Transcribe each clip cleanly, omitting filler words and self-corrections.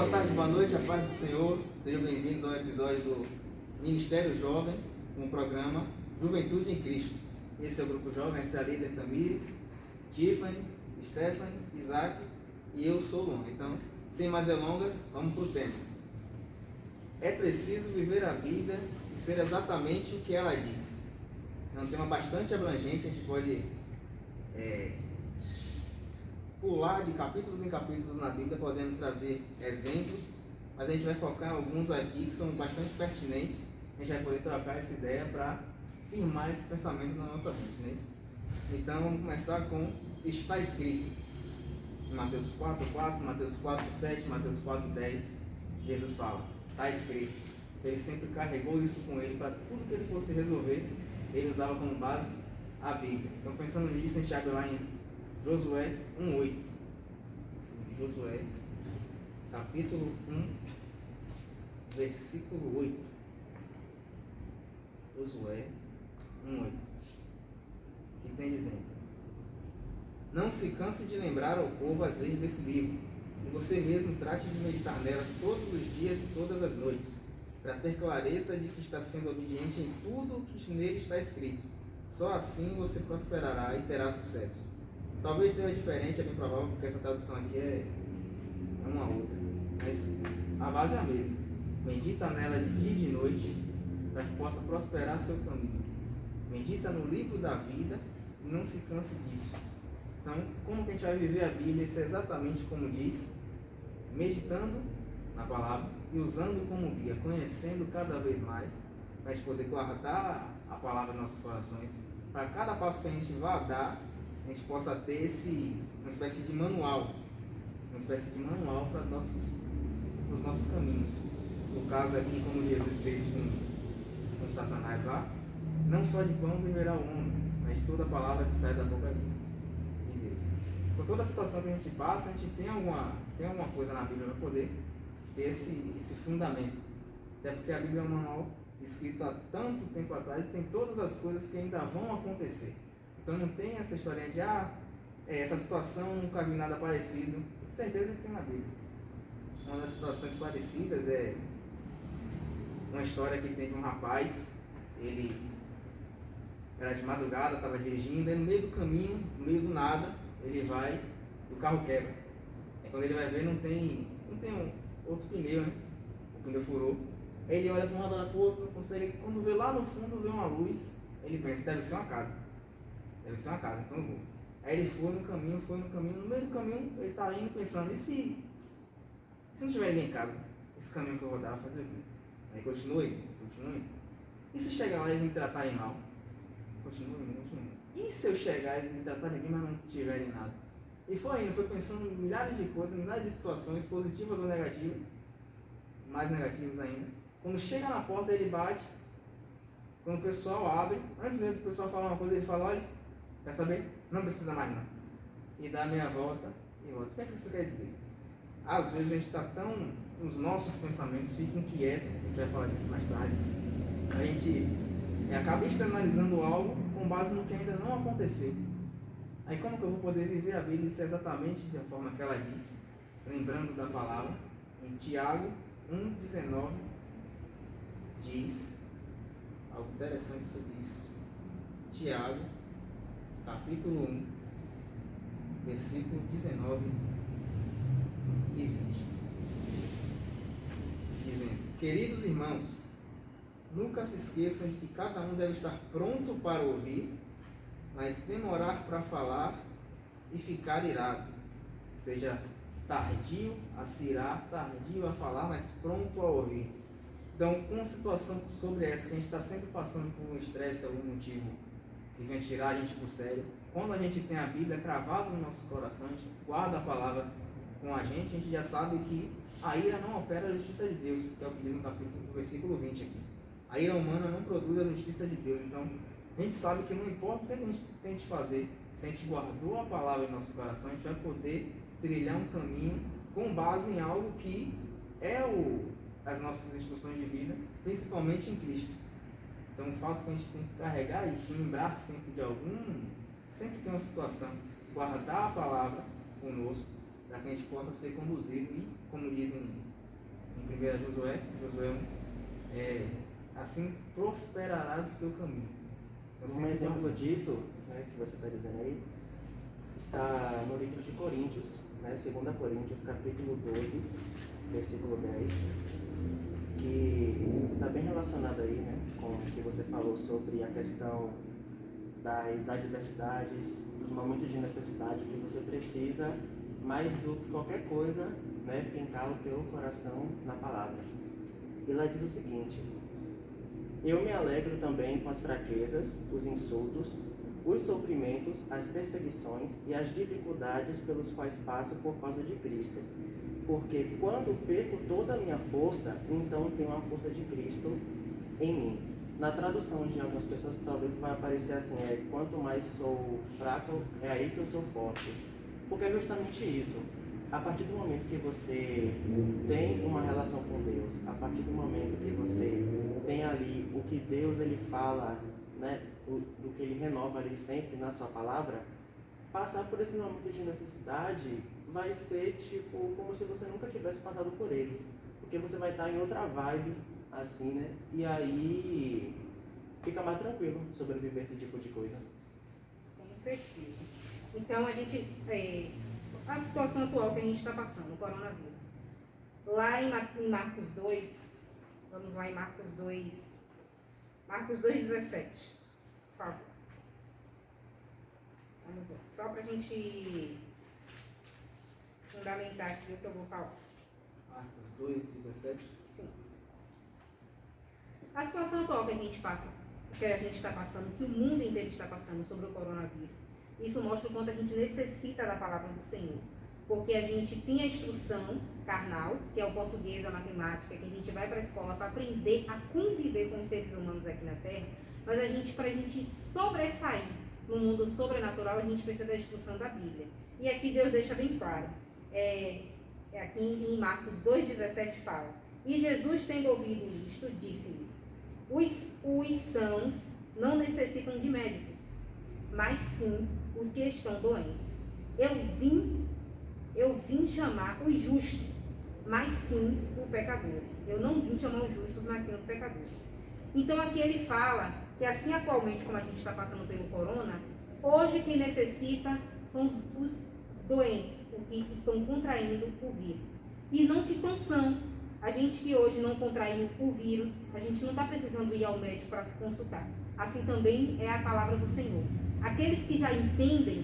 boa tarde, boa noite, a paz do Senhor. Sejam bem-vindos a um episódio do Ministério Jovem, com o programa Juventude em Cristo. Esse é o grupo jovem, essa é a líder Tamires, Tiffany, Stephanie, Isaac e eu sou o Luan. Então, sem mais delongas, vamos para o tema. É preciso viver a Bíblia e ser exatamente o que ela diz. É um tema bastante abrangente, a gente pode pular de capítulos em capítulos na Bíblia, podendo trazer exemplos, mas a gente vai focar em alguns aqui que são bastante pertinentes. A gente vai poder trocar essa ideia para firmar esse pensamento na nossa mente, não é isso? Então vamos começar com está escrito. Em Mateus 4:4, Mateus 4:7, Mateus 4:10, Jesus fala, está escrito. Ele sempre carregou isso com ele para tudo que ele fosse resolver, ele usava como base a Bíblia. Então pensando nisso, a gente abre lá em Josué 1:8. Josué, capítulo 1, versículo 8. Josué 1:8. Que tem dizendo: não se canse de lembrar ao povo as leis desse livro, e você mesmo trate de meditar nelas todos os dias e todas as noites, para ter clareza de que está sendo obediente em tudo o que nele está escrito. Só assim você prosperará e terá sucesso. Talvez seja diferente, é bem provável, porque essa tradução aqui é uma outra, mas a base é a mesma. Medita nela de dia e de noite, para que possa prosperar seu caminho. Medita no livro da vida e não se canse disso. Então, como que a gente vai viver a Bíblia? Isso é exatamente como diz, meditando na palavra e usando como guia, conhecendo cada vez mais, para a gente poder guardar a palavra nos nossos corações, para cada passo que a gente vá dar, a gente possa ter uma espécie de manual para os nossos caminhos. No caso aqui, como Jesus fez com Satanás lá, não só de pão viverá o homem, mas de toda a palavra que sai da boca de Deus. Por toda a situação que a gente passa, a gente tem alguma coisa na Bíblia para poder ter esse fundamento. Até porque a Bíblia é um manual escrito há tanto tempo atrás e tem todas as coisas que ainda vão acontecer. Então não tem essa historinha de essa situação nunca vi nada parecido. Com certeza que tem na Bíblia. Uma das situações parecidas é uma história que tem de um rapaz. Ele era de madrugada, estava dirigindo, e no meio do caminho, no meio do nada, ele vai e o carro quebra. Aí quando ele vai ver, não tem outro pneu, né? O pneu furou. Aí ele olha para um lado, olha para o outro, não consegue. Quando vê lá no fundo, vê uma luz, ele pensa, deve ser uma casa. Então eu vou. Aí ele foi no caminho, no meio do caminho, ele está indo pensando, e se não tiver ninguém em casa, esse caminho que eu vou dar, vai fazer o quê? Aí continua indo. E se chegar lá e eles me tratarem mal? Continua indo. E se eu chegar e eles me tratarem bem, mas não tiverem nada? E foi pensando em milhares de coisas, milhares de situações, positivas ou negativas, mais negativas ainda. Quando chega na porta, ele bate. Quando o pessoal abre, antes mesmo do pessoal falar uma coisa, ele fala, olha, quer saber? Não precisa mais não. E dá meia volta e volta. O que é que isso quer dizer? Às vezes a gente está tão... Os nossos pensamentos ficam inquietos, a gente vai falar disso mais tarde. A gente acaba externalizando algo com base no que ainda não aconteceu. Aí como que eu vou poder viver a Bíblia? Isso é exatamente da forma que ela diz, lembrando da palavra. Em Tiago 1,19 diz algo interessante sobre isso. Tiago, capítulo 1, versículo 19 e 20. Dizendo, queridos irmãos, nunca se esqueçam de que cada um deve estar pronto para ouvir, mas demorar para falar e ficar irado. Ou seja, tardio a se irar, tardio a falar, mas pronto a ouvir. Então, uma situação sobre essa, que a gente está sempre passando por um estresse, algum motivo que vem tirar a gente por sério, quando a gente tem a Bíblia cravada no nosso coração, a gente guarda a palavra com a gente já sabe que a ira não opera a justiça de Deus, que é o que diz no versículo 20 aqui. A ira humana não produz a justiça de Deus. Então, a gente sabe que não importa o que a gente tente fazer, se a gente guardou a palavra em nosso coração, a gente vai poder trilhar um caminho com base em algo que é as nossas instruções de vida, principalmente em Cristo. Então, o fato que a gente tem que carregar isso, lembrar sempre sempre tem uma situação, guardar a palavra conosco, para que a gente possa ser conduzido e, como dizem 1 Josué 1, assim prosperarás o teu caminho. Então, um exemplo disso, né, que você está dizendo aí, está no livro de Coríntios, né, 2 Coríntios, capítulo 12, versículo 10, que está bem relacionado aí, né, com o que você falou sobre a questão das adversidades, dos momentos de necessidade, que você precisa, mais do que qualquer coisa, né, fincar o teu coração na palavra. E lá diz o seguinte: eu me alegro também com as fraquezas, os insultos, os sofrimentos, as perseguições e as dificuldades pelos quais passo por causa de Cristo. Porque quando perco toda a minha força, então tenho a força de Cristo em mim. Na tradução de algumas pessoas talvez vai aparecer assim, quanto mais sou fraco, é aí que eu sou forte. Porque é justamente isso. A partir do momento que você tem uma relação com Deus, a partir do momento que você tem ali o que Deus ele fala, né, do que ele renova ali sempre na sua palavra, passar por esse momento de necessidade vai ser tipo como se você nunca tivesse passado por eles, porque você vai estar em outra vibe, assim, né? E aí fica mais tranquilo sobreviver esse tipo de coisa. Com certeza. Então a gente, a situação atual que a gente está passando, o coronavírus. Lá em Marcos 2, vamos lá em Marcos 2:17, por favor. Vamos lá, só para a gente fundamentar aqui o que eu vou falar. Marcos 2:17. Sim. A situação atual que a gente passa, que a gente está passando, que o mundo inteiro está passando sobre o coronavírus, isso mostra o quanto a gente necessita da palavra do Senhor. Porque a gente tem a instrução carnal, que é o português, a matemática, que a gente vai para a escola para aprender a conviver com os seres humanos aqui na Terra, mas para a gente sobressair no mundo sobrenatural, a gente precisa da instrução da Bíblia. E aqui Deus deixa bem claro. Aqui em Marcos 2:17 fala: e Jesus, tendo ouvido isto, disse-lhes: os sãos não necessitam de médicos, mas sim os que estão doentes. Eu vim chamar os justos, mas sim os pecadores. Eu não vim chamar os justos, mas sim os pecadores. Então aqui ele fala que assim atualmente como a gente está passando pelo corona, hoje quem necessita são os doentes, os que estão contraindo o vírus. E não que estão sãos. A gente que hoje não contraiu o vírus, a gente não está precisando ir ao médico para se consultar. Assim também é a palavra do Senhor. Aqueles que já entendem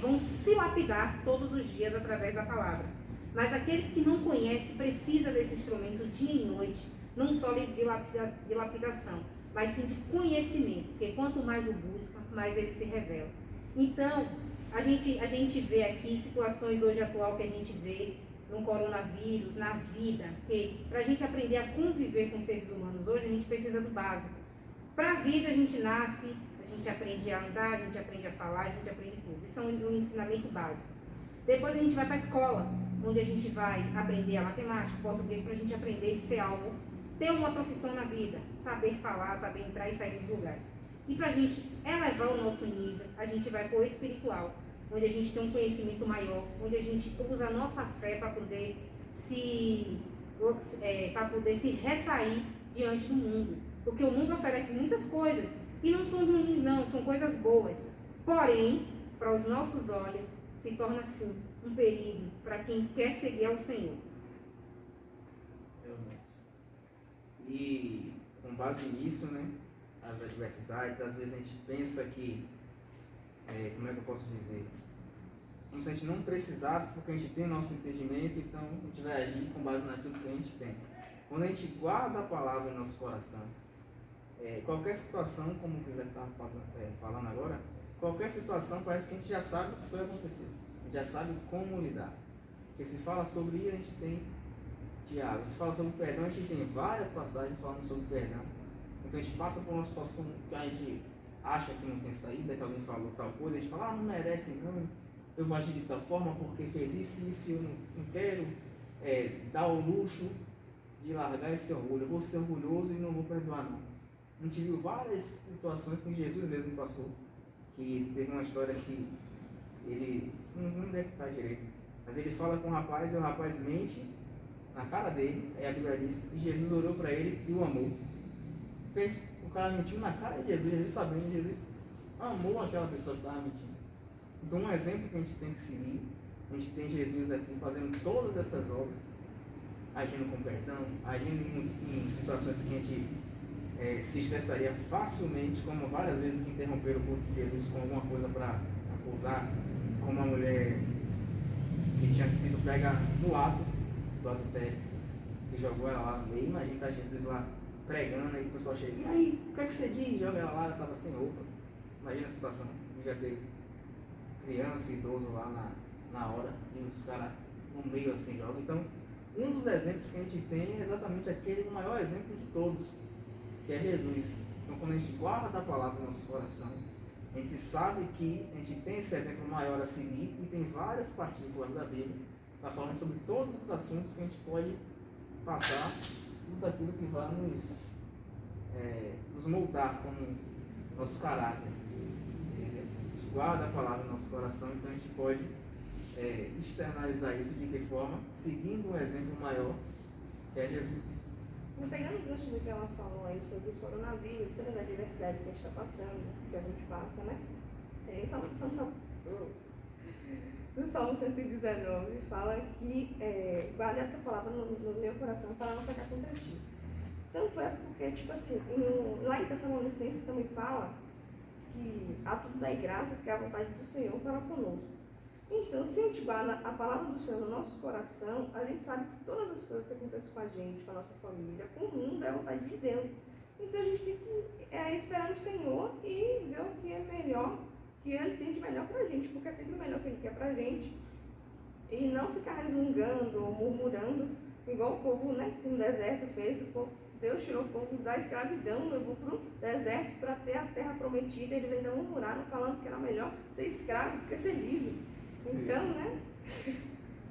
vão se lapidar todos os dias através da palavra. Mas aqueles que não conhecem precisam desse instrumento dia e noite, não só de lapidação, mas sim de conhecimento, porque quanto mais o busca, mais ele se revela. Então, a gente vê aqui situações hoje atual que a gente vê no coronavírus, na vida, que para a gente aprender a conviver com seres humanos hoje, a gente precisa do básico. Para a vida a gente nasce, a gente aprende a andar, a gente aprende a falar, a gente aprende tudo. Isso é um ensinamento básico. Depois a gente vai para a escola, onde a gente vai aprender a matemática, o português, para a gente aprender a ser algo, ter uma profissão na vida, saber falar, saber entrar e sair dos lugares. E para a gente elevar o nosso nível, a gente vai para o espiritual, onde a gente tem um conhecimento maior, onde a gente usa a nossa fé para poder se ressair diante do mundo. Porque o mundo oferece muitas coisas, e não são ruins não, são coisas boas. Porém, para os nossos olhos, se torna sim um perigo para quem quer seguir ao Senhor. Realmente. E com base nisso, né, as adversidades, às vezes a gente pensa que, como é que eu posso dizer? Como se a gente não precisasse, porque a gente tem nosso entendimento, então a gente vai agir com base naquilo que a gente tem. Quando a gente guarda a palavra em nosso coração, qualquer situação, como o Guilherme estava falando agora, qualquer situação parece que a gente já sabe o que vai acontecer, a gente já sabe como lidar. Porque se fala sobre isso, a gente tem Tiago, se fala sobre perdão, a gente tem várias passagens falando sobre perdão. Então a gente passa por uma situação que a gente acha que não tem saída, que alguém falou tal coisa, a gente fala, não merece não, eu vou agir de tal forma porque fez isso, e eu não quero dar o luxo de largar esse orgulho, eu vou ser orgulhoso e não vou perdoar não. A gente viu várias situações que Jesus mesmo passou, que teve uma história que ele, não deve estar direito, mas ele fala com o rapaz e o rapaz mente na cara dele, aí a Bíblia diz que Jesus olhou para ele e o amou. O cara mentiu na cara de Jesus, Jesus sabendo que Jesus amou aquela pessoa que estava mentindo. Então um exemplo que a gente tem que seguir, a gente tem Jesus aqui fazendo todas essas obras, agindo com perdão, agindo em situações que a gente se estressaria facilmente, como várias vezes que interromperam o culto de Jesus com alguma coisa para acusar, como a mulher que tinha sido pega no ato do adultério, que jogou ela lá no meio. Imagina tá Jesus lá pregando, aí o pessoal chega, e aí, o que é que você diz? Joga ela lá, ela estava sem roupa. Imagina a situação, devia ter criança e idoso lá na hora, e os caras no meio assim jogam. Então, um dos exemplos que a gente tem é exatamente aquele, o maior exemplo de todos, que é Jesus. Então, quando a gente guarda a palavra no nosso coração, a gente sabe que a gente tem esse exemplo maior a seguir, e tem várias partículas da Bíblia para falar sobre todos os assuntos que a gente pode passar, tudo aquilo que vai nos moldar como nosso caráter. A gente guarda a palavra no nosso coração, então a gente pode externalizar isso de que forma? Seguindo um exemplo maior, que é Jesus. Pegando o gancho do que ela falou aí sobre os coronavírus, todas as diversidades que a gente está passando, que a gente passa, né? No Salmo 119 fala que guarde a tua palavra no meu coração para não pecar contra ti. Tanto é porque, tipo assim, lá em Tessalonicenses também fala que a tudo dai graças, que é a vontade do Senhor para conosco. Então, se a gente guarda a palavra do Senhor no nosso coração, a gente sabe que todas as coisas que acontecem com a gente, com a nossa família, com o mundo, é a vontade de Deus. Então, a gente tem que esperar no Senhor e ver o que é melhor, que Ele tem de melhor pra gente, porque é sempre o melhor que Ele quer pra gente. E não ficar resmungando ou murmurando, igual o povo, né, no deserto fez. Deus tirou o povo da escravidão, levou para o deserto para ter a terra prometida. Eles ainda murmuraram, falando que era melhor ser escravo do que ser livre. Então, né?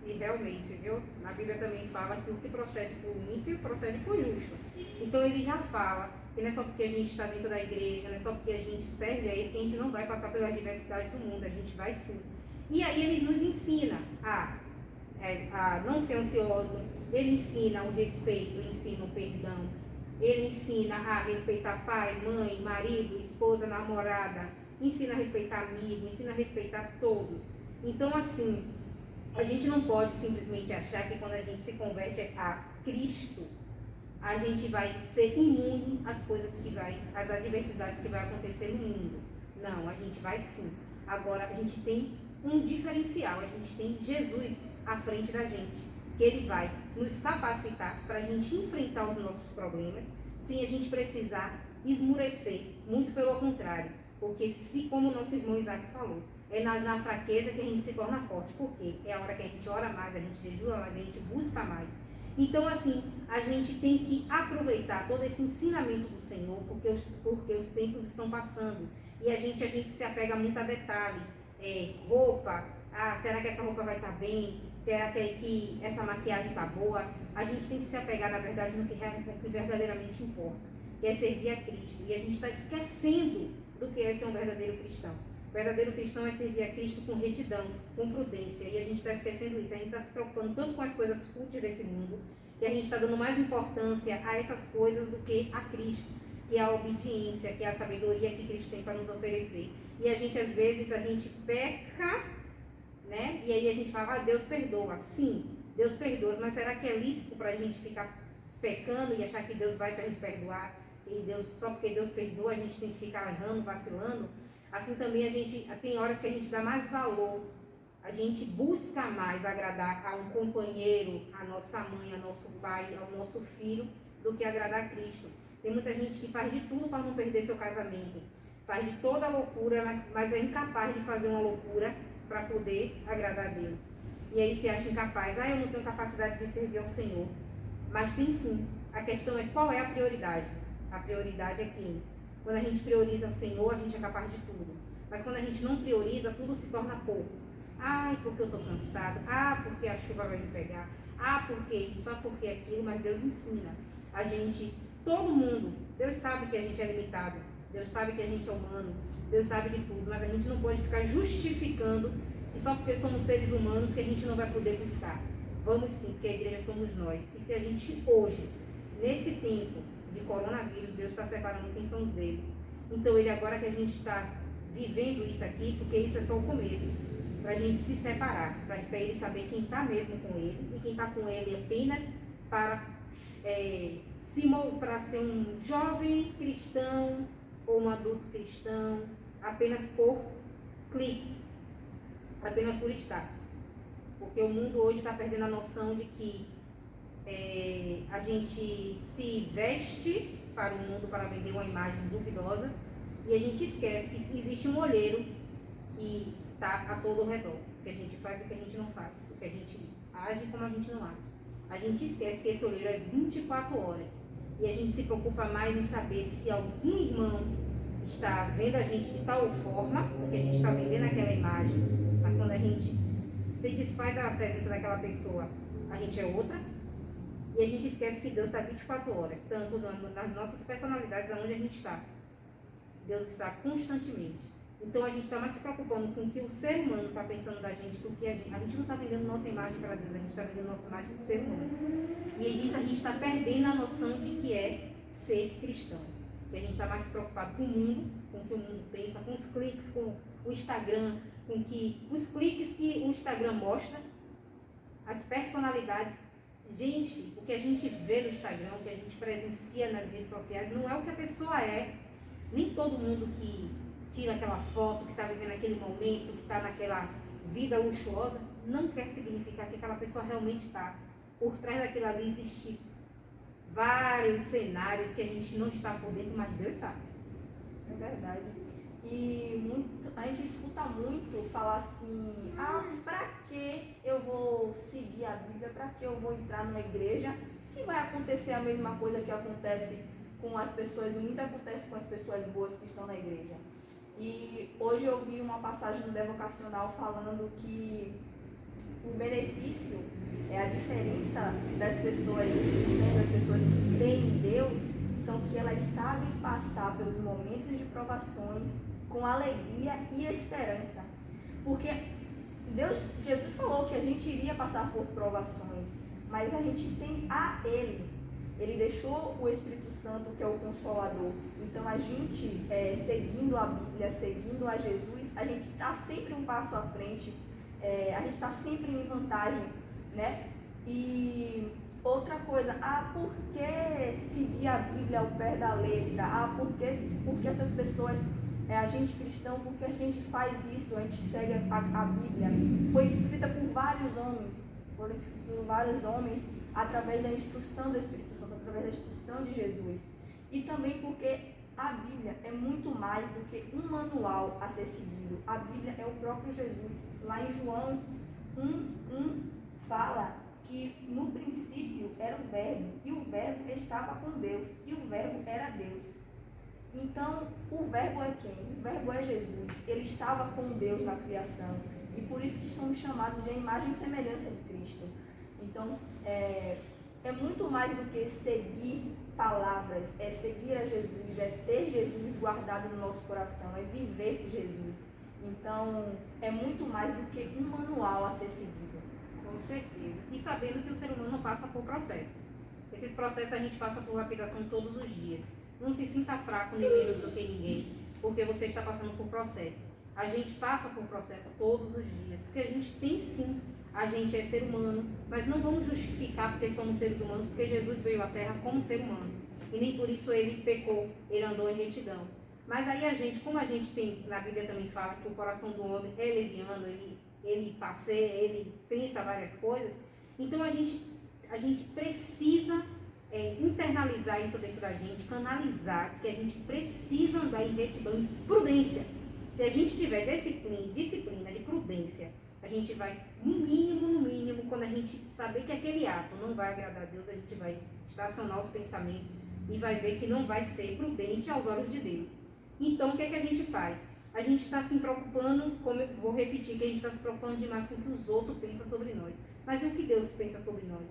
E realmente, viu? Na Bíblia também fala que o que procede por ímpio procede por justo. Então ele já fala que não é só porque a gente está dentro da igreja, não é só porque a gente serve a Ele que a gente não vai passar pela diversidade do mundo, a gente vai sim. E aí ele nos ensina a não ser ansioso, ele ensina o respeito, ele ensina o perdão, ele ensina a respeitar pai, mãe, marido, esposa, namorada, ensina a respeitar amigo, ensina a respeitar todos. Então, assim, a gente não pode simplesmente achar que quando a gente se converte a Cristo, a gente vai ser imune às coisas às adversidades que vai acontecer no mundo. Não, a gente vai sim. Agora, a gente tem um diferencial, a gente tem Jesus à frente da gente, que Ele vai nos capacitar para a gente enfrentar os nossos problemas, sem a gente precisar esmurecer, muito pelo contrário. Porque se, como o nosso irmão Isaac falou, é na fraqueza que a gente se torna forte. Por quê? É a hora que a gente ora mais, a gente jejua mais, a gente busca mais. Então, assim, a gente tem que aproveitar todo esse ensinamento do Senhor, porque os tempos estão passando. E a gente se apega muito a detalhes. Roupa, será que essa roupa vai estar bem? Será que essa maquiagem está boa? A gente tem que se apegar, na verdade, no que verdadeiramente importa, que é servir a Cristo. E a gente está esquecendo do que é ser um verdadeiro cristão. O verdadeiro cristão é servir a Cristo com retidão, com prudência. E a gente está esquecendo isso. A gente está se preocupando tanto com as coisas fúteis desse mundo, que a gente está dando mais importância a essas coisas do que a Cristo, que é a obediência, que é a sabedoria que Cristo tem para nos oferecer. E a gente, às vezes, peca, né? E aí a gente fala, Deus perdoa. Sim, Deus perdoa. Mas será que é lícito para a gente ficar pecando e achar que Deus vai perdoar? E só porque Deus perdoa, a gente tem que ficar errando, vacilando? Assim também tem horas que a gente dá mais valor, a gente busca mais agradar a um companheiro, a nossa mãe, a nosso pai, ao nosso filho, do que agradar a Cristo. Tem muita gente que faz de tudo para não perder seu casamento, faz de toda loucura, mas é incapaz de fazer uma loucura para poder agradar a Deus. E aí se acha incapaz, eu não tenho capacidade de servir ao Senhor. Mas tem sim. A questão é qual é a prioridade. A prioridade é quem? Quando a gente prioriza o Senhor, a gente é capaz de tudo. Mas quando a gente não prioriza, tudo se torna pouco. Porque eu estou cansado. Porque a chuva vai me pegar. Porque isso, porque aquilo. Mas Deus ensina. Todo mundo, Deus sabe que a gente é limitado. Deus sabe que a gente é humano. Deus sabe de tudo. Mas a gente não pode ficar justificando que só porque somos seres humanos que a gente não vai poder buscar. Vamos sim, porque a igreja somos nós. E se a gente hoje, nesse tempo de coronavírus, Deus está separando quem são os deles. Então ele agora que a gente está vivendo isso aqui, porque isso é só o começo, para a gente se separar, para ele saber quem está mesmo com ele e quem está com ele apenas para para ser um jovem cristão ou um adulto cristão, apenas por cliques, apenas por status. Porque o mundo hoje está perdendo a noção de que a gente se veste para o mundo para vender uma imagem duvidosa e a gente esquece que existe um olheiro que está a todo o redor. O que a gente faz e o que a gente não faz. O que a gente age como a gente não age. A gente esquece que esse olheiro é 24 horas. E a gente se preocupa mais em saber se algum irmão está vendo a gente de tal forma, porque a gente está vendendo aquela imagem, mas quando a gente se desfaz da presença daquela pessoa, a gente é outra. E a gente esquece que Deus está 24 horas, tanto nas nossas personalidades, aonde a gente está. Deus está constantemente. Então a gente está mais se preocupando com o que o ser humano está pensando da gente do que a gente. A gente não está vendendo nossa imagem para Deus, a gente está vendendo nossa imagem para o ser humano. E nisso a gente está perdendo a noção de que é ser cristão. Porque a gente está mais preocupado com o mundo, com o que o mundo pensa, com os cliques, com o Instagram, com os cliques que o Instagram mostra, as personalidades. Gente, o que a gente vê no Instagram, o que a gente presencia nas redes sociais, não é o que a pessoa é. Nem todo mundo que tira aquela foto, que está vivendo aquele momento, que está naquela vida luxuosa, não quer significar que aquela pessoa realmente está. Por trás daquilo ali existem vários cenários que a gente não está por dentro, mas Deus sabe. É verdade. E a gente escuta muito falar assim, pra que eu vou seguir a Bíblia, pra que eu vou entrar numa igreja, se vai acontecer a mesma coisa que acontece com as pessoas ruins, acontece com as pessoas boas que estão na igreja. E hoje eu vi uma passagem no Devocacional falando que o benefício a diferença das pessoas cristãs, das pessoas que creem em Deus, são que elas sabem passar pelos momentos de provações com alegria e esperança. Porque Jesus falou que a gente iria passar por provações, mas a gente tem a Ele. Ele deixou o Espírito Santo, que é o Consolador. Então a gente, seguindo a Bíblia, seguindo a Jesus, a gente está sempre um passo à frente, a gente está sempre em vantagem, né? E outra coisa, por que seguir a Bíblia ao pé da letra? Porque essas pessoas, a gente cristão, porque a gente faz isso, a gente segue a Bíblia. Foi escrita por vários homens, através da instrução do Espírito Santo, através da instrução de Jesus. E também porque a Bíblia é muito mais do que um manual a ser seguido. A Bíblia é o próprio Jesus. Lá em João 1:1 fala que no princípio era o Verbo, e o Verbo estava com Deus, e o Verbo era Deus. Então, o Verbo é quem? O Verbo é Jesus. Ele estava com Deus na criação, e por isso que somos chamados de a imagem e semelhança de Cristo. Então, é muito mais do que seguir palavras, é seguir a Jesus, é ter Jesus guardado no nosso coração, é viver Jesus. Então, é muito mais do que um manual a ser seguido. Com certeza. E sabendo que o ser humano passa por processos. Esses processos a gente passa por lapidação todos os dias. Não se sinta fraco nem menos do que ninguém, porque você está passando por processo. A gente passa por processo todos os dias, porque a gente tem sim, a gente é ser humano, mas não vamos justificar porque somos seres humanos, porque Jesus veio à Terra como ser humano. E nem por isso ele pecou, ele andou em retidão. Mas aí a gente, como a gente tem, na Bíblia também fala que o coração do homem é leviano, ele passeia, ele pensa várias coisas, então a gente precisa internalizar isso dentro da gente, canalizar, que a gente precisa andar em retidão, em prudência. Se a gente tiver disciplina de prudência, a gente vai, no mínimo, quando a gente saber que aquele ato não vai agradar a Deus, a gente vai estacionar os pensamentos e vai ver que não vai ser prudente aos olhos de Deus. Então, o que é que a gente faz? A gente está se preocupando, como eu vou repetir, que a gente está se preocupando demais com o que os outros pensam sobre nós. Mas e o que Deus pensa sobre nós?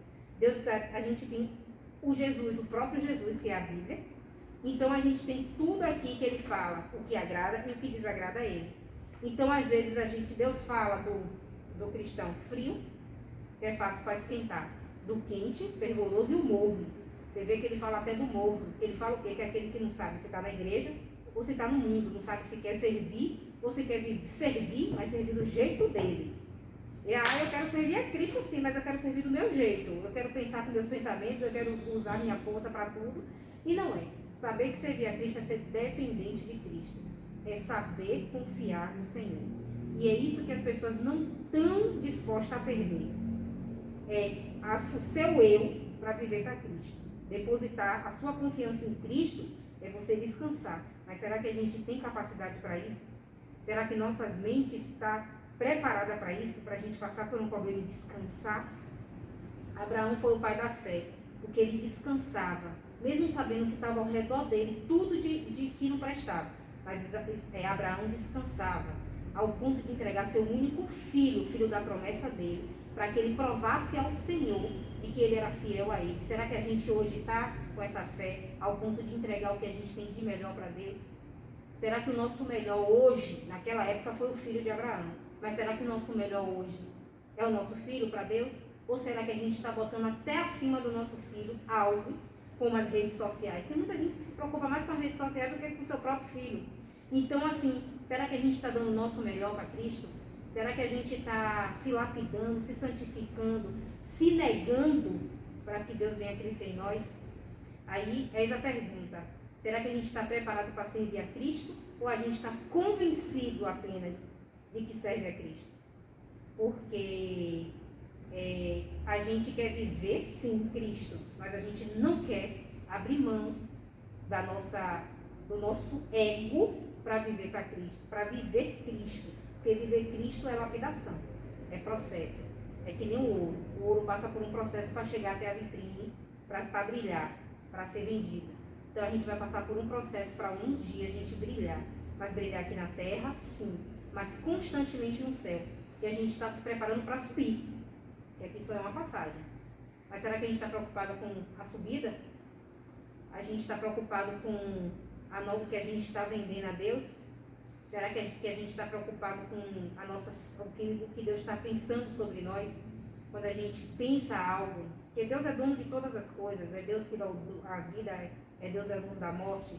A gente tem o Jesus, o próprio Jesus, que é a Bíblia. Então, a gente tem tudo aqui que ele fala, o que agrada e o que desagrada a ele. Então, às vezes, Deus fala do cristão frio, que é fácil para esquentar, do quente, fervoroso e o morno. Você vê que ele fala até do morno, que ele fala o quê? Que é aquele que não sabe se está na igreja ou se está no mundo, não sabe se quer servir ou se quer servir, mas servir do jeito dele. E eu quero servir a Cristo sim, mas eu quero servir do meu jeito. Eu quero pensar com meus pensamentos, eu quero usar minha força para tudo. E não é. Saber que servir a Cristo é ser dependente de Cristo. É saber confiar no Senhor. E é isso que as pessoas não estão dispostas a perder. É o seu eu para viver para Cristo. Depositar a sua confiança em Cristo é você descansar. Mas será que a gente tem capacidade para isso? Será que nossas mentes estão preparadas para isso? Para a gente passar por um problema e descansar? Abraão foi o pai da fé, porque ele descansava, mesmo sabendo que estava ao redor dele tudo de que não prestava. Mas Abraão descansava, ao ponto de entregar seu único filho, filho da promessa dele, para que ele provasse ao Senhor de que ele era fiel a ele. Será que a gente hoje está com essa fé ao ponto de entregar o que a gente tem de melhor para Deus? Será que o nosso melhor hoje, naquela época foi o filho de Abraão, mas será que o nosso melhor hoje é o nosso filho para Deus? Ou será que a gente está botando até acima do nosso filho algo como as redes sociais? Tem muita gente que se preocupa mais com as redes sociais do que com o seu próprio filho. Então, assim, será que a gente está dando o nosso melhor para Cristo? Será que a gente está se lapidando, se santificando, se negando para que Deus venha crescer em nós? Aí, eis a pergunta. Será que a gente está preparado para servir a Cristo? Ou a gente está convencido apenas de que serve a Cristo? Porque a gente quer viver, sim, Cristo, mas a gente não quer abrir mão do nosso ego para viver para Cristo, para viver Cristo. Porque viver Cristo é lapidação, é processo. É que nem o ouro. O ouro passa por um processo para chegar até a vitrine, para brilhar, para ser vendido. Então a gente vai passar por um processo para um dia a gente brilhar. Mas brilhar aqui na terra, sim, mas constantemente no céu. E a gente está se preparando para subir. Que aqui só é uma passagem. Mas será que a gente está preocupado com a subida? A gente está preocupado com o que a gente está vendendo a Deus? Será que a gente está preocupado com o que Deus está pensando sobre nós? Quando a gente pensa algo, porque Deus é dono de todas as coisas, é Deus que dá a vida, é Deus é o dono da morte,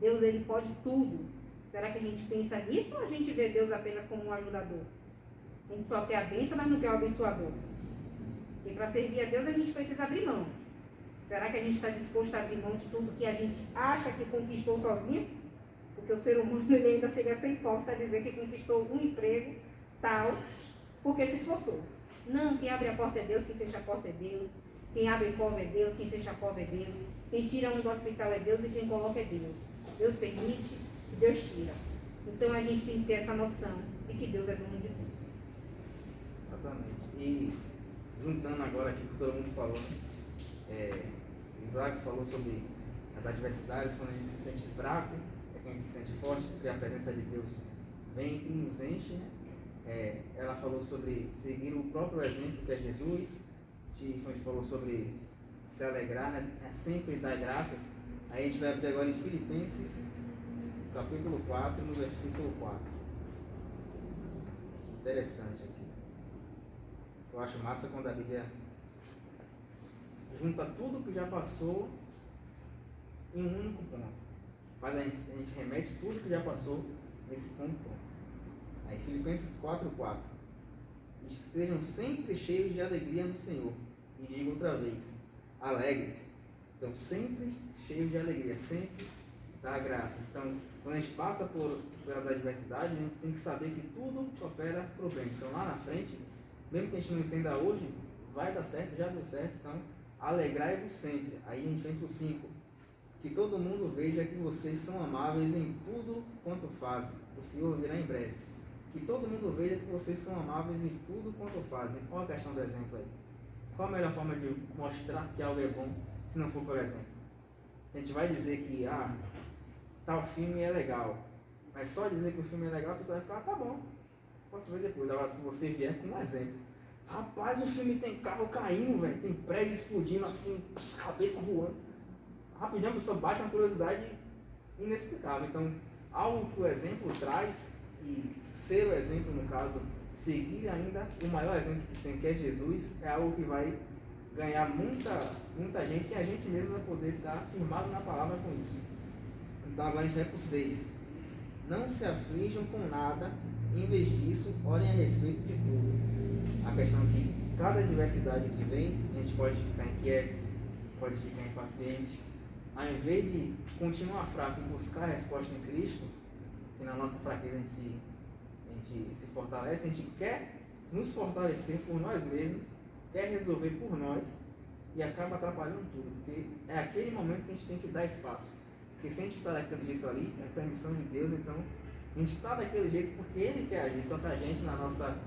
Deus ele pode tudo. Será que a gente pensa nisso ou a gente vê Deus apenas como um ajudador? A gente só quer a bênção, mas não quer o abençoador. Porque para servir a Deus a gente precisa abrir mão. Será que a gente está disposto a abrir mão de tudo que a gente acha que conquistou sozinho? Porque o ser humano ele ainda chega a ser hipócrita a dizer que conquistou um emprego tal porque se esforçou. Não, quem abre a porta é Deus, quem fecha a porta é Deus. Quem abre a cova é Deus, quem fecha a cova é Deus. Quem tira um do hospital é Deus e quem coloca é Deus. Deus permite e Deus tira. Então a gente tem que ter essa noção de que Deus é dono de tudo. Exatamente. E juntando agora aqui o que todo mundo falou, Isaac falou sobre as adversidades, quando a gente se sente fraco, é quando a gente se sente forte, porque a presença de Deus vem e nos enche, né? Ela falou sobre seguir o próprio exemplo que é Jesus, a gente falou sobre se alegrar, né? Sempre dar graças. Aí a gente vai abrir agora em Filipenses, capítulo 4, no versículo 4. Interessante aqui. Eu acho massa quando a Bíblia junta tudo que já passou em um único ponto. Mas a gente remete tudo que já passou nesse ponto. Aí Filipenses 4:4. Estejam sempre cheios de alegria no Senhor. E digo outra vez, alegres. Então sempre cheios de alegria, sempre dá graça. Então, quando a gente passa pelas adversidades, a gente tem que saber que tudo coopera para o bem. Então lá na frente, mesmo que a gente não entenda hoje, vai dar certo, já deu certo. Então, alegrai-vos sempre. Aí a gente vem para o 5. Que todo mundo veja que vocês são amáveis em tudo quanto fazem. O Senhor virá em breve. Que todo mundo veja que vocês são amáveis em tudo quanto fazem. Qual a questão do exemplo aí? Qual a melhor forma de mostrar que algo é bom, se não for por exemplo? Se a gente vai dizer que tal filme é legal, mas só dizer que o filme é legal, a pessoa vai falar, tá bom, posso ver depois. Agora, se você vier com um exemplo, rapaz, o filme tem carro caindo, velho, tem prédio explodindo assim, cabeça voando, rapidinho a pessoa bate uma curiosidade inexplicável. Então, algo que o exemplo traz, e ser o exemplo no caso seguir ainda o maior exemplo que tem, que é Jesus, é algo que vai ganhar muita gente, e a gente mesmo vai poder estar firmado na palavra com isso. Então agora a gente vai para o 6. Não se aflijam com nada, em vez disso, orem a respeito de tudo. A questão que cada adversidade que vem, a gente pode ficar inquieto, pode ficar impaciente. Ao invés de continuar fraco e buscar a resposta em Cristo, que na nossa fraqueza a gente se fortalece, a gente quer nos fortalecer por nós mesmos, quer resolver por nós e acaba atrapalhando tudo, porque é aquele momento que a gente tem que dar espaço. Porque se a gente está daquele jeito ali, é permissão de Deus, então a gente está daquele jeito porque Ele quer agir, só que a gente, na nossa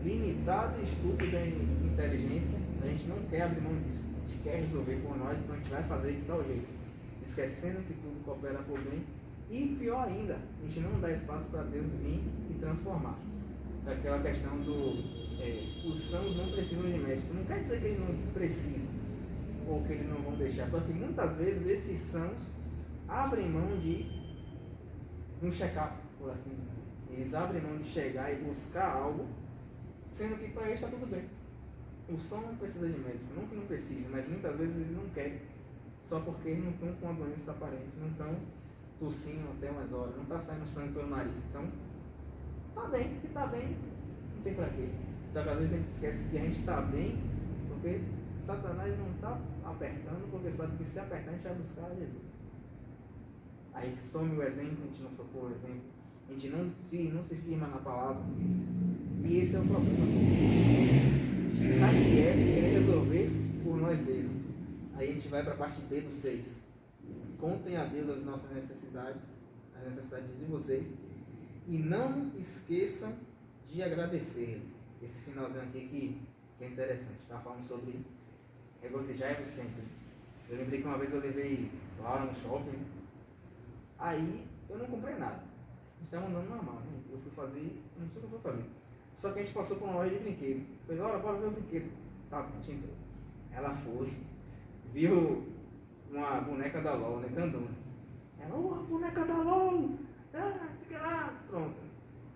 limitada e estúpida inteligência, a gente não quer abrir mão disso, a gente quer resolver por nós, então a gente vai fazer de tal jeito, esquecendo que tudo coopera por bem, e pior ainda, a gente não dá espaço para Deus vir e transformar. Aquela questão os sãos não precisam de médico, não quer dizer que eles não precisam, ou que eles não vão deixar, só que muitas vezes esses sãos abrem mão de um check-up, por assim dizer. Eles abrem mão de chegar e buscar algo, sendo que para eles está tudo bem. O são não precisa de médico, não que não precise, mas muitas vezes eles não querem, só porque eles não estão com uma doença aparente, não estão tossindo até umas horas, não está saindo sangue pelo nariz. Então, está bem, que está bem, não tem para quê. Só que às vezes a gente esquece que a gente está bem, porque Satanás não está apertando, porque sabe que se apertar a gente vai buscar Jesus. Aí some o exemplo, a gente não procura o exemplo, a gente não se firma na palavra. E esse é o problema. Ficar quieto e querer resolver por nós mesmos. Aí a gente vai para a parte B do 6. Contem a Deus as nossas necessidades, as necessidades de vocês, e não esqueçam de agradecer. Esse finalzinho aqui que é interessante. Está falando sobre regozijar-vos sempre. Eu lembrei que uma vez eu levei Laura no shopping. Aí eu não comprei nada. A gente estava andando normal, né? Eu fui fazer, não sei o que eu fui fazer. Só que a gente passou por uma loja de brinquedo. Falei, Laura, bora ver o brinquedo. Tá, a gente entrou. Ela foi, viu uma boneca da LOL, né? Grandona. Ela, a boneca da LOL! Ah, sei lá, pronto.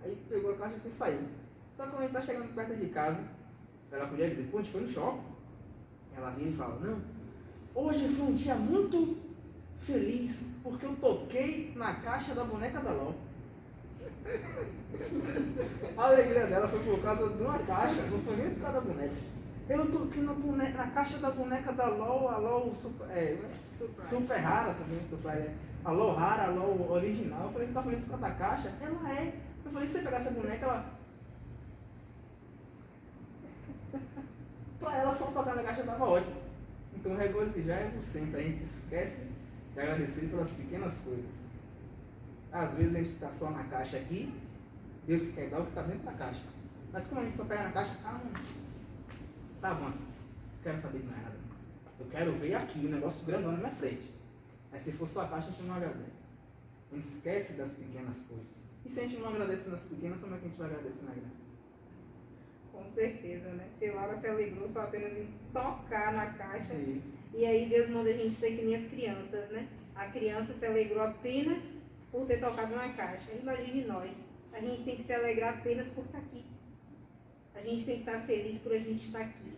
Aí pegou a caixa e saiu. Só que quando a gente tá chegando perto de casa, ela podia dizer, pô, a gente foi no shopping. Ela vira e fala, não, hoje foi um dia muito feliz, porque eu toquei na caixa da boneca da LOL. A alegria dela foi por causa de uma caixa, não foi nem por causa da boneca. Eu toquei na caixa da boneca da LOL, a LOL super rara também, a LOL rara, a LOL original. Eu falei, você tá feliz por causa da caixa? Ela é. Eu falei, se você pegar essa boneca, ela... Pra ela só tocar na caixa dava ótimo. Então regozijar-vos sempre, a gente esquece de agradecer pelas pequenas coisas. Às vezes a gente está só na caixa aqui, Deus quer dar o que está dentro da caixa. Mas como a gente só pega na caixa, tá bom, não quero saber de nada. Eu quero ver aqui o negócio grandão na minha frente. Mas se for só a caixa, a gente não agradece. A gente esquece das pequenas coisas. E se a gente não agradece nas pequenas, como é que a gente vai agradecer na grande? Com certeza, né? Se Laura se alegrou só apenas em tocar na caixa. Isso. E aí Deus manda a gente ser que nem as crianças, né? A criança se alegrou apenas por ter tocado na caixa. Imagine nós. A gente tem que se alegrar apenas por estar aqui. A gente tem que estar feliz por a gente estar aqui.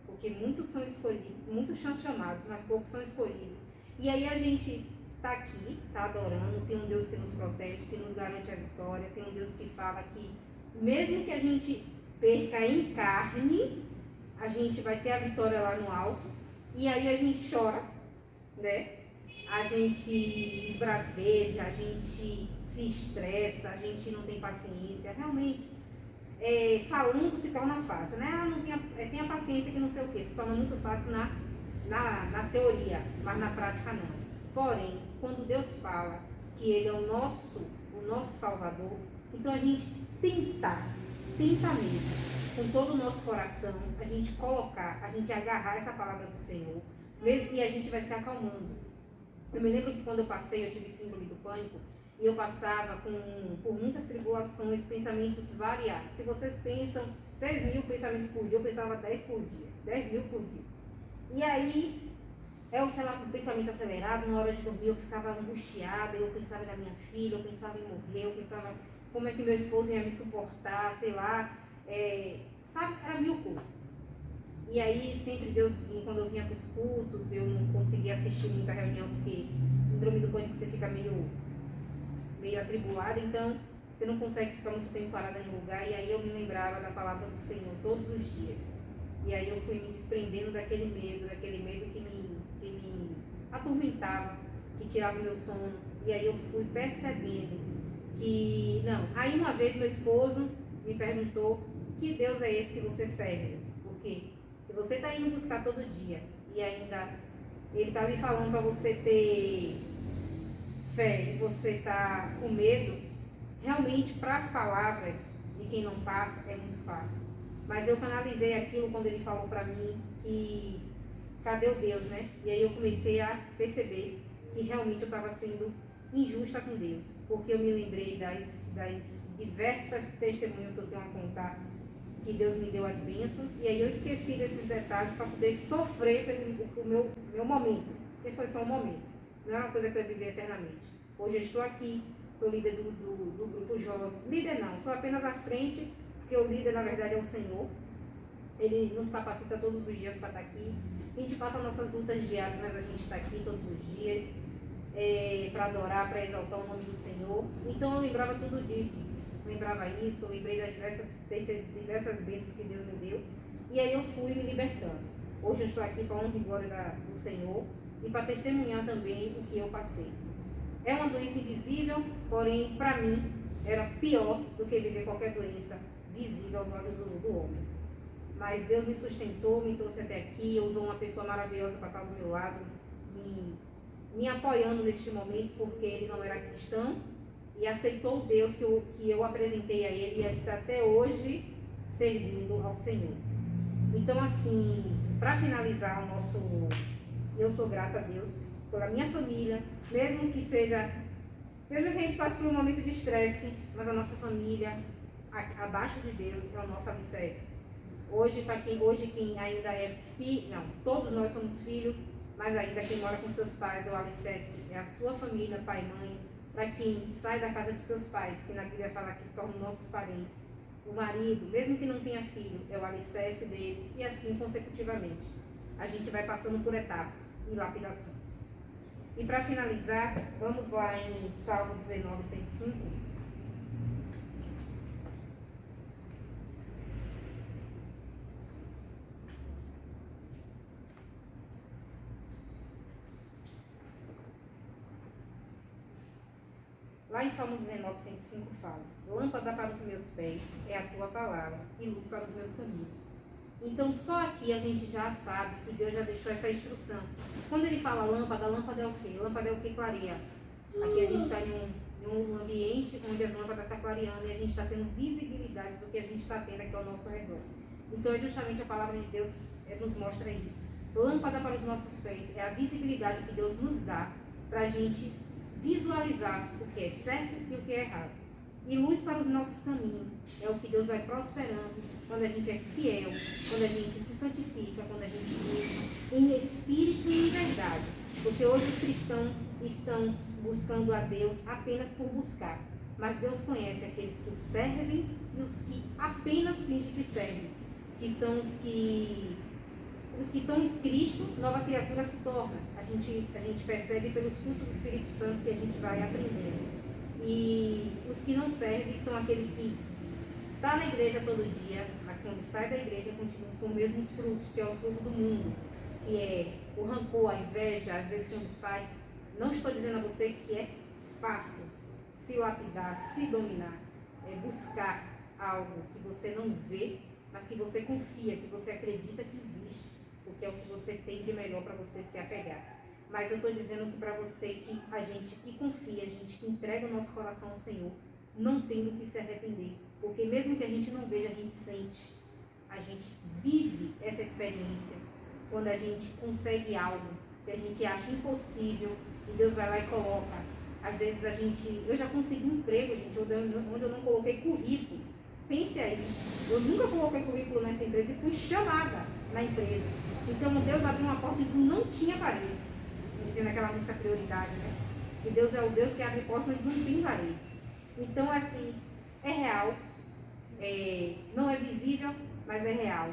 Porque muitos são escolhidos, muitos são chamados, mas poucos são escolhidos. E aí a gente está aqui, está adorando, tem um Deus que nos protege, que nos garante a vitória, tem um Deus que fala que mesmo que a gente perca em carne, a gente vai ter a vitória lá no alto. E aí a gente chora, né? A gente esbraveja, a gente se estressa, a gente não tem paciência. Realmente, falando se torna fácil, né? Não tenha paciência que não sei o quê. Se torna muito fácil na teoria, mas na prática não. Porém, quando Deus fala que Ele é o nosso Salvador, então a gente tenta mesmo, com todo o nosso coração, a gente agarrar essa palavra do Senhor, mesmo, e a gente vai se acalmando. Eu me lembro que quando eu tive síndrome do pânico, e eu passava por muitas tribulações, pensamentos variados. Se vocês pensam 6.000 pensamentos por dia, eu pensava 10 por dia, 10.000 por dia. E aí, um pensamento acelerado, na hora de dormir eu ficava angustiada, eu pensava na minha filha, eu pensava em morrer, eu pensava como é que meu esposo ia me suportar, sei lá. sabe, era mil coisas. E aí sempre Deus vinha, quando eu vinha para os cultos, eu não conseguia assistir muita reunião, porque síndrome do pânico você fica meio atribulado, então você não consegue ficar muito tempo parada em um lugar. E aí eu me lembrava da palavra do Senhor todos os dias. E aí eu fui me desprendendo daquele medo que me atormentava, que tirava o meu sono. E aí eu fui percebendo que, não. Aí uma vez meu esposo me perguntou: que Deus é esse que você serve? Porque se você está indo buscar todo dia e ainda ele está lhe falando para você ter fé e você está com medo, realmente para as palavras de quem não passa é muito fácil. Mas eu canalizei aquilo quando ele falou para mim que cadê o Deus, né? E aí eu comecei a perceber que realmente eu estava sendo injusta com Deus, porque eu me lembrei das diversas testemunhas que eu tenho a contar, que Deus me deu as bênçãos, e aí eu esqueci desses detalhes para poder sofrer pelo meu momento, porque foi só um momento, não é uma coisa que eu ia viver eternamente. Hoje eu estou aqui, sou líder do grupo jovem, líder não, sou apenas à frente, porque o líder na verdade é o Senhor, ele nos capacita todos os dias para estar aqui, a gente passa nossas lutas diárias, mas a gente está aqui todos os dias, para adorar, para exaltar o nome do Senhor. Então eu lembrava tudo disso, lembrava isso, lembrei das diversas bênçãos que Deus me deu, e aí eu fui me libertando. Hoje eu estou aqui para a honra e glória do Senhor e para testemunhar também o que eu passei. É uma doença invisível, porém para mim era pior do que viver qualquer doença visível aos olhos do homem. Mas Deus me sustentou, me trouxe até aqui, usou uma pessoa maravilhosa para estar do meu lado, me apoiando neste momento, porque ele não era cristão e aceitou o Deus que eu apresentei a ele e está até hoje servindo ao Senhor. Então, assim, para finalizar eu sou grata a Deus pela minha família, mesmo que a gente passe por um momento de estresse, mas a nossa família, abaixo de Deus, é o nosso alicerce. Hoje quem ainda é filho, não, todos nós somos filhos, mas ainda quem mora com seus pais é o alicerce, é a sua família, pai e mãe. Para quem sai da casa de seus pais, que na Bíblia fala que se tornam nossos parentes, o marido, mesmo que não tenha filho, é o alicerce deles, e assim consecutivamente. A gente vai passando por etapas e lapidações. E para finalizar, vamos lá em Salmo 19, 105. Lá em Salmo 19, 105 fala: lâmpada para os meus pés é a tua palavra e luz para os meus caminhos. Então só aqui a gente já sabe que Deus já deixou essa instrução. Quando ele fala lâmpada é o quê? Lâmpada é o que clareia. Aqui a gente está em um ambiente onde as lâmpadas estão clareando e a gente está tendo visibilidade do que a gente está tendo aqui ao nosso redor. Então é justamente a palavra de Deus nos mostra isso. Lâmpada para os nossos pés é a visibilidade que Deus nos dá para a gente visualizar o que é certo e o que é errado. E luz para os nossos caminhos é o que Deus vai prosperando quando a gente é fiel, quando a gente se santifica, quando a gente busca em espírito e em verdade. Porque hoje os cristãos estão buscando a Deus apenas por buscar. Mas Deus conhece aqueles que o servem e os que apenas fingem que servem. Que são os que estão em Cristo, nova criatura se torna. A gente percebe pelos frutos do Espírito Santo que a gente vai aprendendo. E os que não servem são aqueles que estão na igreja todo dia, mas quando sai da igreja continuam com os mesmos frutos, que é os frutos do mundo, que é o rancor, a inveja, às vezes quando faz. Não estou dizendo a você que é fácil se lapidar, se dominar, é buscar algo que você não vê, mas que você confia, que você acredita que existe, porque é o que você tem de melhor para você se apegar. Mas eu estou dizendo que para você, que a gente que confia, a gente que entrega o nosso coração ao Senhor, não tem do que se arrepender. Porque mesmo que a gente não veja, a gente sente, a gente vive essa experiência. Quando a gente consegue algo que a gente acha impossível, e Deus vai lá e coloca. Às vezes eu já consegui emprego, gente, onde eu não coloquei currículo. Pense aí, eu nunca coloquei currículo nessa empresa e fui chamada na empresa. Então Deus abriu uma porta onde não tinha paredes. Entendendo aquela música Prioridade, né? Que Deus é o Deus que abre portas onde não tem paredes. Então, assim, é real. não é visível, mas é real.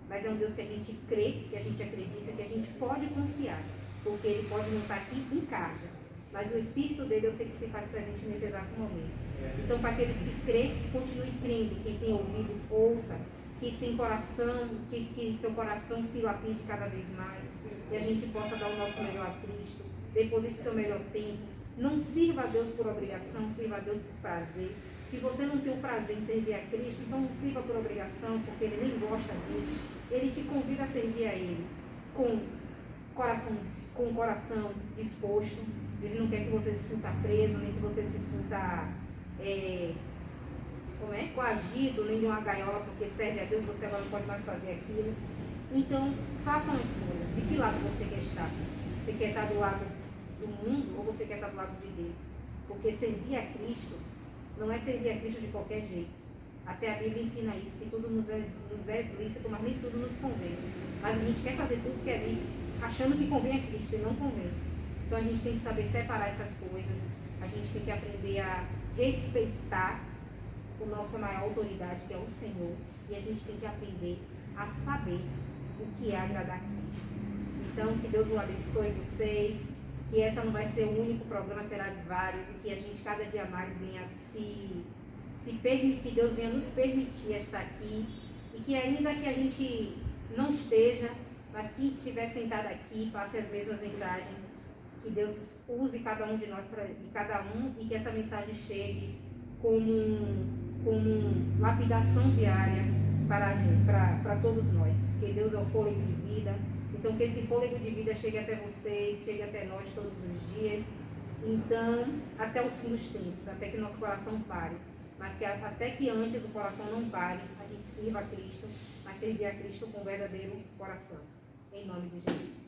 Mas é um Deus que a gente crê, que a gente acredita, que a gente pode confiar. Porque Ele pode não estar aqui em carga. Mas o Espírito dele eu sei que se faz presente nesse exato momento. Então, para aqueles que creem, continue crendo. Quem tem ouvido, ouça. Que tem coração, que seu coração se lapide cada vez mais. E a gente possa dar o nosso melhor a Cristo. Deposite seu melhor tempo. Não sirva a Deus por obrigação, sirva a Deus por prazer. Se você não tem o prazer em servir a Cristo, então não sirva por obrigação, porque Ele nem gosta disso. Ele te convida a servir a Ele com o coração disposto. Ele não quer que você se sinta preso, nem que você se sinta coagido, nem de uma gaiola, porque serve a Deus, você agora não pode mais fazer aquilo. Então, faça uma escolha. De que lado você quer estar? Você quer estar do lado do mundo ou você quer estar do lado de Deus? Porque servir a Cristo não é servir a Cristo de qualquer jeito. Até a Bíblia ensina isso, que tudo nos é lícito, mas nem tudo nos convém. Mas a gente quer fazer tudo que é lícito, achando que convém a Cristo e não convém. Então a gente tem que saber separar essas coisas, a gente tem que aprender a respeitar a nossa maior autoridade, que é o Senhor, e a gente tem que aprender a saber o que é agradar a Cristo. Então, que Deus nos abençoe vocês, que essa não vai ser o único programa, será de vários, e que a gente cada dia mais venha se permitir, que Deus venha nos permitir estar aqui, e que ainda que a gente não esteja, mas que estiver sentado aqui, passe as mesmas mensagens, que Deus use cada um de nós, e que essa mensagem chegue como lapidação diária para todos nós, porque Deus é o fôlego de vida. Então que esse fôlego de vida chegue até vocês, chegue até nós todos os dias, então até os fins dos tempos, até que nosso coração pare, mas que até que antes o coração não pare, a gente sirva a Cristo, mas servir a Cristo com verdadeiro coração, em nome de Jesus.